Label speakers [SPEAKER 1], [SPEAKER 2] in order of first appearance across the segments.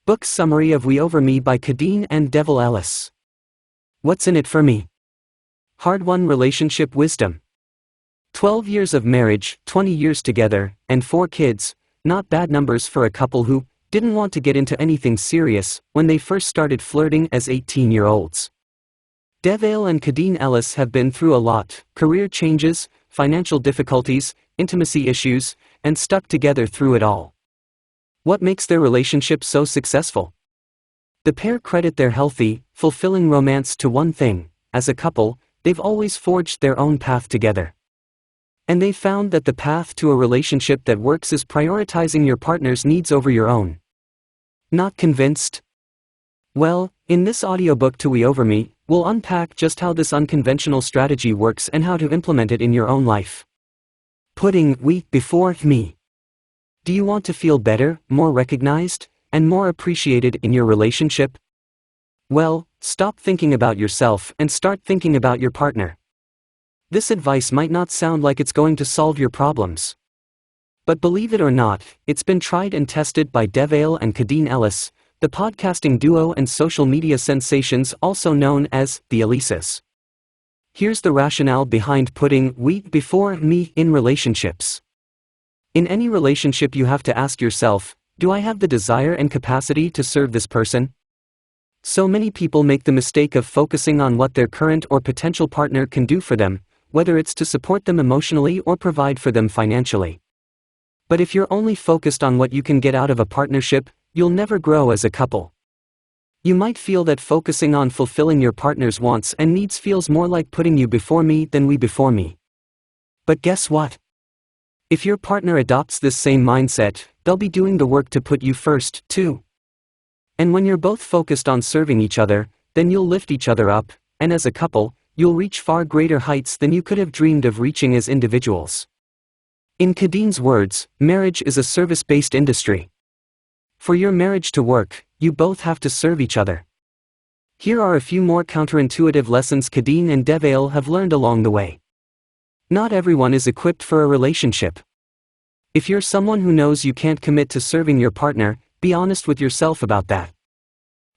[SPEAKER 1] Book summary of We Over Me by Khadeen and Devile Ellis. What's in it for me? Hard-won relationship wisdom. 12 years of marriage, 20 years together, and 4 kids, not bad numbers for a couple who didn't want to get into anything serious when they first started flirting as 18-year-olds. Devale and Khadeen Ellis have been through a lot: career changes, financial difficulties, intimacy issues, and stuck together through it all. What makes their relationship so successful? The pair credit their healthy, fulfilling romance to one thing: as a couple, they've always forged their own path together. And they've found that the path to a relationship that works is prioritizing your partner's needs over your own. Not convinced? Well, in this audiobook to We Over Me, we'll unpack just how this unconventional strategy works and how to implement it in your own life. Putting we before me. Do you want to feel better, more recognized, and more appreciated in your relationship? Well, stop thinking about yourself and start thinking about your partner. This advice might not sound like it's going to solve your problems. But believe it or not, it's been tried and tested by Devale and Khadeen Ellis, the podcasting duo and social media sensations also known as the Ellises. Here's the rationale behind putting we before me in relationships. In any relationship, you have to ask yourself, do I have the desire and capacity to serve this person? So many people make the mistake of focusing on what their current or potential partner can do for them, whether it's to support them emotionally or provide for them financially. But if you're only focused on what you can get out of a partnership, you'll never grow as a couple. You might feel that focusing on fulfilling your partner's wants and needs feels more like putting you before me than we before me. But guess what? If your partner adopts this same mindset, they'll be doing the work to put you first, too. And when you're both focused on serving each other, then you'll lift each other up, and as a couple, you'll reach far greater heights than you could have dreamed of reaching as individuals. In Khadeen's words, marriage is a service-based industry. For your marriage to work, you both have to serve each other. Here are a few more counterintuitive lessons Khadeen and Devale have learned along the way. Not everyone is equipped for a relationship. If you're someone who knows you can't commit to serving your partner, be honest with yourself about that.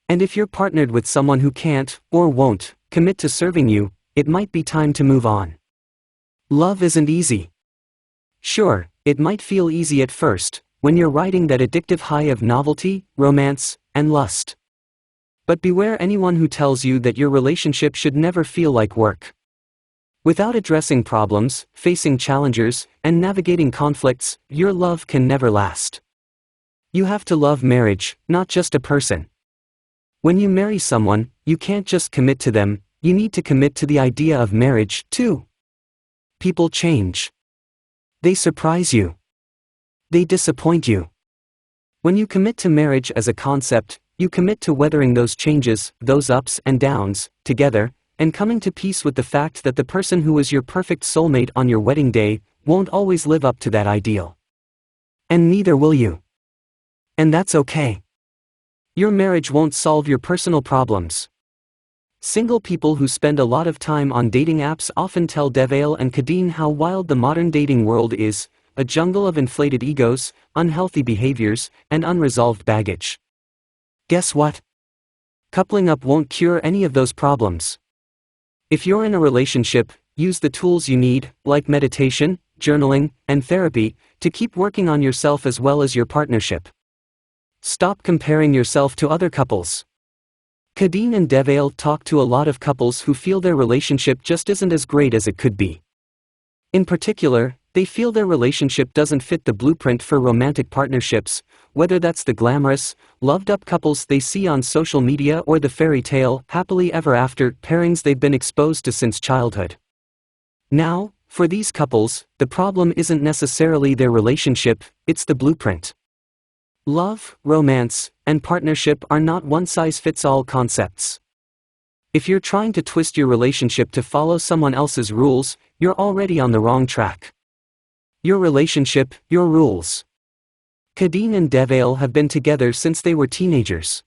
[SPEAKER 1] And if you're partnered with someone who can't, or won't, commit to serving you, it might be time to move on. Love isn't easy. Sure, it might feel easy at first, when you're riding that addictive high of novelty, romance, and lust. But beware anyone who tells you that your relationship should never feel like work. Without addressing problems, facing challenges, and navigating conflicts, your love can never last. You have to love marriage, not just a person. When you marry someone, you can't just commit to them, you need to commit to the idea of marriage, too. People change. They surprise you. They disappoint you. When you commit to marriage as a concept, you commit to weathering those changes, those ups and downs, together, and coming to peace with the fact that the person who is your perfect soulmate on your wedding day won't always live up to that ideal. And neither will you. And that's okay. Your marriage won't solve your personal problems. Single people who spend a lot of time on dating apps often tell Devale and Khadeen how wild the modern dating world is, a jungle of inflated egos, unhealthy behaviors, and unresolved baggage. Guess what? Coupling up won't cure any of those problems. If you're in a relationship, use the tools you need, like meditation, journaling, and therapy, to keep working on yourself as well as your partnership. Stop comparing yourself to other couples. Khadeen and Devale talk to a lot of couples who feel their relationship just isn't as great as it could be. In particular, they feel their relationship doesn't fit the blueprint for romantic partnerships, whether that's the glamorous, loved-up couples they see on social media or the fairy tale, happily ever after pairings they've been exposed to since childhood. Now, for these couples, the problem isn't necessarily their relationship, it's the blueprint. Love, romance, and partnership are not one-size-fits-all concepts. If you're trying to twist your relationship to follow someone else's rules, you're already on the wrong track. Your relationship, your rules. Khadeen and Devale have been together since they were teenagers.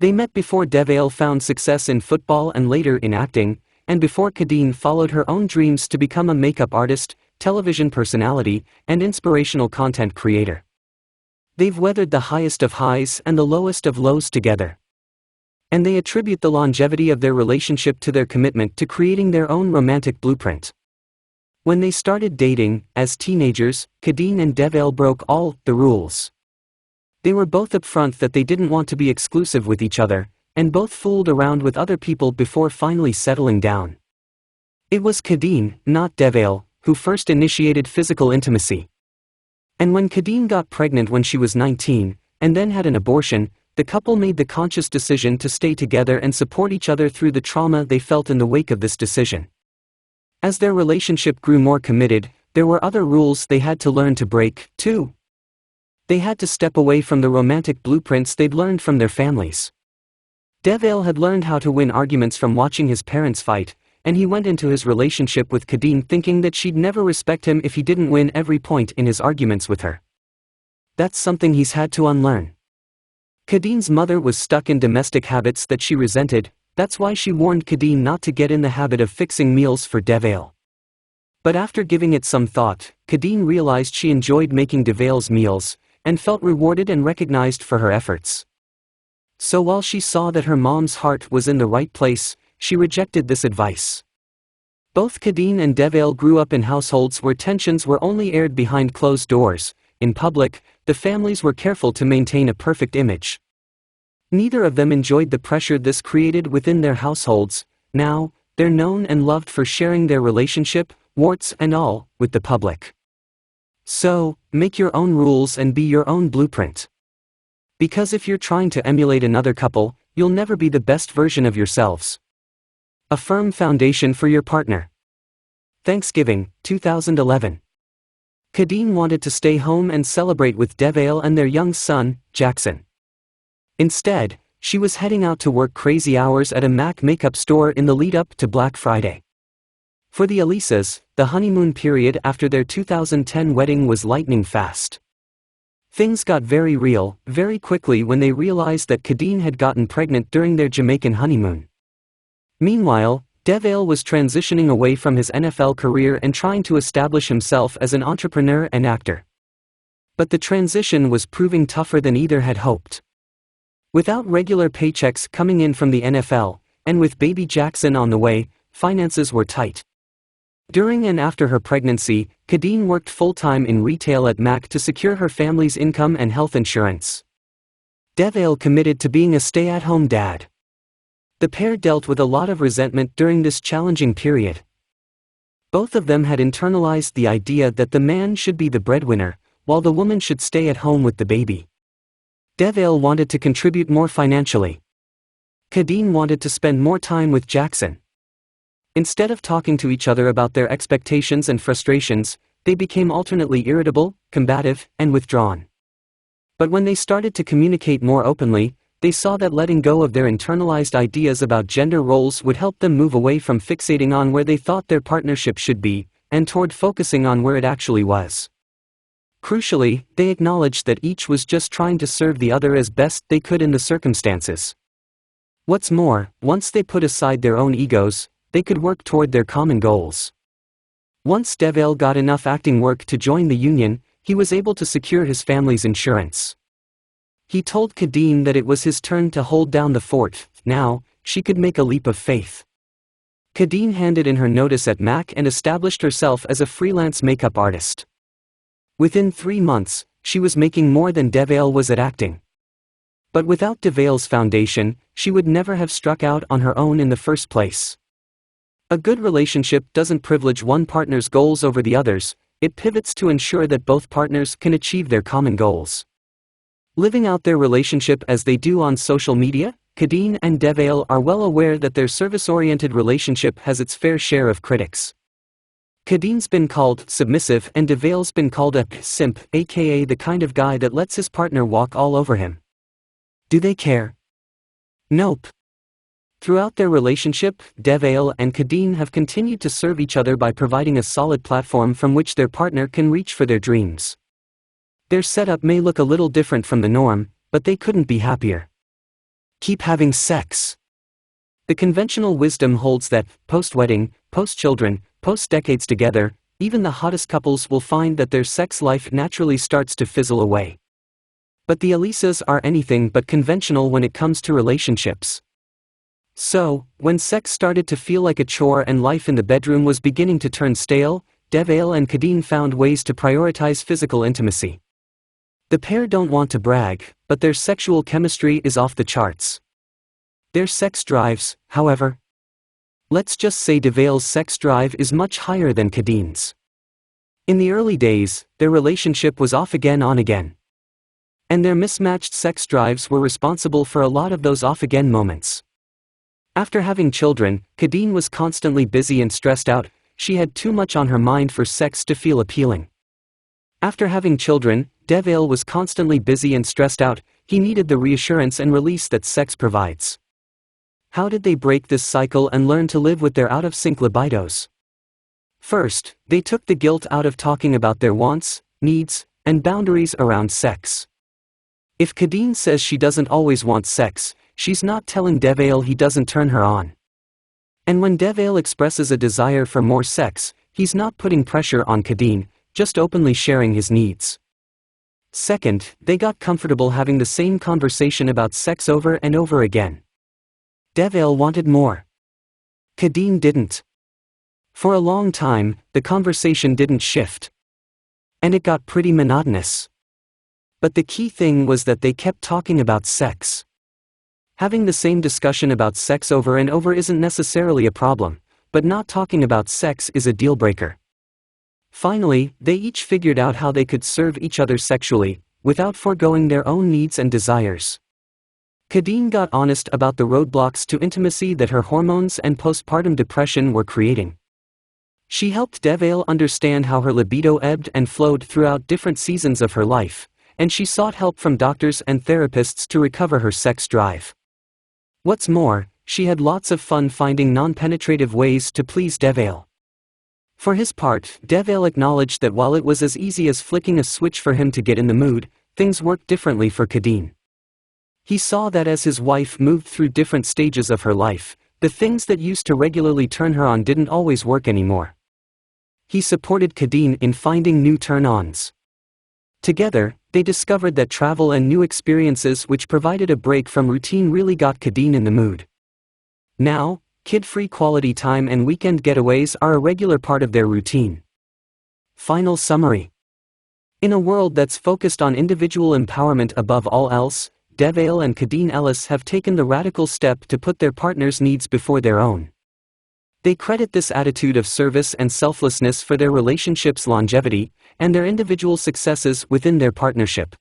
[SPEAKER 1] They met before Devale found success in football and later in acting, and before Khadeen followed her own dreams to become a makeup artist, television personality, and inspirational content creator. They've weathered the highest of highs and the lowest of lows together. And they attribute the longevity of their relationship to their commitment to creating their own romantic blueprint. When they started dating, as teenagers, Khadeen and Devale broke all the rules. They were both upfront that they didn't want to be exclusive with each other, and both fooled around with other people before finally settling down. It was Khadeen, not Devale, who first initiated physical intimacy. And when Khadeen got pregnant when she was 19, and then had an abortion, the couple made the conscious decision to stay together and support each other through the trauma they felt in the wake of this decision. As their relationship grew more committed, there were other rules they had to learn to break, too. They had to step away from the romantic blueprints they'd learned from their families. Devale had learned how to win arguments from watching his parents fight, and he went into his relationship with Khadeen thinking that she'd never respect him if he didn't win every point in his arguments with her. That's something he's had to unlearn. Khadeen's mother was stuck in domestic habits that she resented. That's why she warned Khadeen not to get in the habit of fixing meals for Devale. But after giving it some thought, Khadeen realized she enjoyed making Devale's meals, and felt rewarded and recognized for her efforts. So while she saw that her mom's heart was in the right place, she rejected this advice. Both Khadeen and Devale grew up in households where tensions were only aired behind closed doors. In public, the families were careful to maintain a perfect image. Neither of them enjoyed the pressure this created within their households. Now, they're known and loved for sharing their relationship, warts and all, with the public. So, make your own rules and be your own blueprint. Because if you're trying to emulate another couple, you'll never be the best version of yourselves. A firm foundation for your partner. Thanksgiving, 2011. Khadeen wanted to stay home and celebrate with Devale and their young son, Jackson. Instead, she was heading out to work crazy hours at a MAC makeup store in the lead-up to Black Friday. For the Ellises, the honeymoon period after their 2010 wedding was lightning fast. Things got very real, very quickly when they realized that Khadeen had gotten pregnant during their Jamaican honeymoon. Meanwhile, Devale was transitioning away from his NFL career and trying to establish himself as an entrepreneur and actor. But the transition was proving tougher than either had hoped. Without regular paychecks coming in from the NFL, and with baby Jackson on the way, finances were tight. During and after her pregnancy, Khadeen worked full-time in retail at MAC to secure her family's income and health insurance. Devale committed to being a stay-at-home dad. The pair dealt with a lot of resentment during this challenging period. Both of them had internalized the idea that the man should be the breadwinner, while the woman should stay at home with the baby. Devale wanted to contribute more financially. Khadeen wanted to spend more time with Jackson. Instead of talking to each other about their expectations and frustrations, they became alternately irritable, combative, and withdrawn. But when they started to communicate more openly, they saw that letting go of their internalized ideas about gender roles would help them move away from fixating on where they thought their partnership should be, and toward focusing on where it actually was. Crucially, they acknowledged that each was just trying to serve the other as best they could in the circumstances. What's more, once they put aside their own egos, they could work toward their common goals. Once Devale got enough acting work to join the union, he was able to secure his family's insurance. He told Khadeen that it was his turn to hold down the fort. Now, she could make a leap of faith. Khadeen handed in her notice at MAC and established herself as a freelance makeup artist. Within 3 months, she was making more than Devale was at acting. But without Devale's foundation, she would never have struck out on her own in the first place. A good relationship doesn't privilege one partner's goals over the others, it pivots to ensure that both partners can achieve their common goals. Living out their relationship as they do on social media, Khadeen and Devale are well aware that their service-oriented relationship has its fair share of critics. Khadeen's been called submissive and Devale's been called a simp, aka the kind of guy that lets his partner walk all over him. Do they care? Nope. Throughout their relationship, Devale and Khadeen have continued to serve each other by providing a solid platform from which their partner can reach for their dreams. Their setup may look a little different from the norm, but they couldn't be happier. Keep having sex. The conventional wisdom holds that, post-wedding, post-children, post-decades together, even the hottest couples will find that their sex life naturally starts to fizzle away. But the Ellises are anything but conventional when it comes to relationships. So, when sex started to feel like a chore and life in the bedroom was beginning to turn stale, Devale and Khadeen found ways to prioritize physical intimacy. The pair don't want to brag, but their sexual chemistry is off the charts. Their sex drives, however. Let's just say Devale's sex drive is much higher than Khadeen's. In the early days, their relationship was off again on again. And their mismatched sex drives were responsible for a lot of those off-again moments. After having children, Khadeen was constantly busy and stressed out. She had too much on her mind for sex to feel appealing. After having children, Devale was constantly busy and stressed out. He needed the reassurance and release that sex provides. How did they break this cycle and learn to live with their out-of-sync libidos? First, they took the guilt out of talking about their wants, needs, and boundaries around sex. If Khadeen says she doesn't always want sex, she's not telling Devale he doesn't turn her on. And when Devale expresses a desire for more sex, he's not putting pressure on Khadeen, just openly sharing his needs. Second, they got comfortable having the same conversation about sex over and over again. Devale wanted more. Khadeen didn't. For a long time, the conversation didn't shift. And it got pretty monotonous. But the key thing was that they kept talking about sex. Having the same discussion about sex over and over isn't necessarily a problem, but not talking about sex is a deal-breaker. Finally, they each figured out how they could serve each other sexually, without foregoing their own needs and desires. Khadeen got honest about the roadblocks to intimacy that her hormones and postpartum depression were creating. She helped Devale understand how her libido ebbed and flowed throughout different seasons of her life, and she sought help from doctors and therapists to recover her sex drive. What's more, she had lots of fun finding non-penetrative ways to please Devale. For his part, Devale acknowledged that while it was as easy as flicking a switch for him to get in the mood, things worked differently for Khadeen. He saw that as his wife moved through different stages of her life, the things that used to regularly turn her on didn't always work anymore. He supported Khadeen in finding new turn-ons. Together, they discovered that travel and new experiences which provided a break from routine really got Khadeen in the mood. Now, kid-free quality time and weekend getaways are a regular part of their routine. Final summary. In a world that's focused on individual empowerment above all else, Devale and Khadeen Ellis have taken the radical step to put their partner's needs before their own. They credit this attitude of service and selflessness for their relationship's longevity, and their individual successes within their partnership.